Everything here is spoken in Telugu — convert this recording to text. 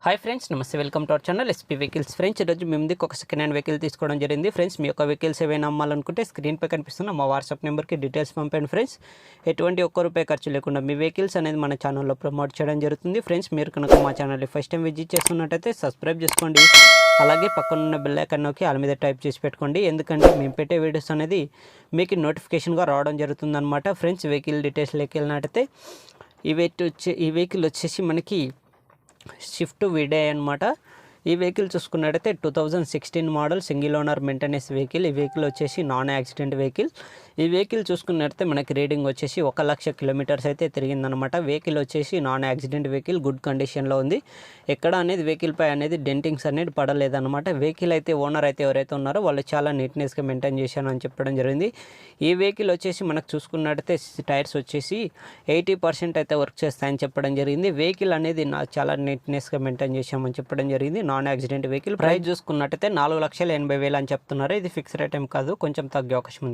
హాయ్ ఫ్రెండ్స్, నమస్తే. Welcome to our channel SP vehicles. Friends, ఈరోజు మీ ముందుకు ఒక సెకండ్ హ్యాండ్ వెహికల్ తీసుకోవడం జరిగింది. ఫ్రెండ్స్, మీ యొక్క వెహికల్స్ ఏవైనా అమ్మాలనుకుంటే స్క్రీన్పై కనిపిస్తున్న మా వాట్సాప్ నెంబర్కి డీటెయిల్స్ పంపండి. ఫ్రెండ్స్, ఎటువంటి ఒక్క రూపాయి ఖర్చు లేకుండా మీ వెహికల్స్ అనేది మన ఛానల్లో ప్రమోట్ చేయడం జరుగుతుంది. ఫ్రెండ్స్, మీరు కనుక మా ఛానల్ని ఫస్ట్ టైం విజిట్ చేస్తున్నట్టయితే సబ్స్క్రైబ్ చేసుకోండి. అలాగే పక్కనున్న బెల్ ఐకాన్ నొక్కి ఆల్ మీద టైప్ చేసి పెట్టుకోండి. ఎందుకంటే మేము పెట్టే వీడియోస్ అనేది మీకు నోటిఫికేషన్గా రావడం జరుగుతుందన్నమాట. ఫ్రెండ్స్, వెహికల్ డీటెయిల్స్లోకి వెళ్ళినట్టయితే ఈ వెహికల్ వచ్చేసి మనకి స్విఫ్ట్ VDI అనమాట. ఈ వెహికల్ చూసుకున్నట్టయితే 2016 model single owner maintenance vehicle. ఈ వెహికల్ వచ్చేసి నాన్ యాక్సిడెంట్ వెహికల్. ఈ వెహికల్ చూసుకున్నట్టయితే మనకి రీడింగ్ వచ్చేసి 1,00,000 కిలోమీటర్స్ అయితే తిరిగిందనమాట. వెహికల్ వచ్చేసి నాన్ యాక్సిడెంట్ వెహికల్, గుడ్ కండిషన్లో ఉంది. ఎక్కడ అనేది వెహికల్ పై అనేది డెంటింగ్స్ అనేది పడలేదన్నమాట. వెహికల్ అయితే ఓనర్ అయితే ఎవరైతే ఉన్నారో వాళ్ళు చాలా నీట్నెస్గా మెయింటైన్ చేశాను అని చెప్పడం జరిగింది. ఈ వెహికల్ వచ్చేసి మనకు చూసుకున్నట్టయితే టైర్స్ వచ్చేసి 80% అయితే వర్క్ చేస్తాయని చెప్పడం జరిగింది. వెహికల్ అనేది చాలా నీట్నెస్గా మెయింటైన్ చేశామని చెప్పడం జరిగింది. Non accident vehicle. ప్రైస్ చూసుకున్నట్టయితే 4,80,000 అని చెప్తున్నారు. ఇది ఫిక్స్ రేట్ ఏం కాదు, కొంచెం తగ్గే అవకాశం ఉంది.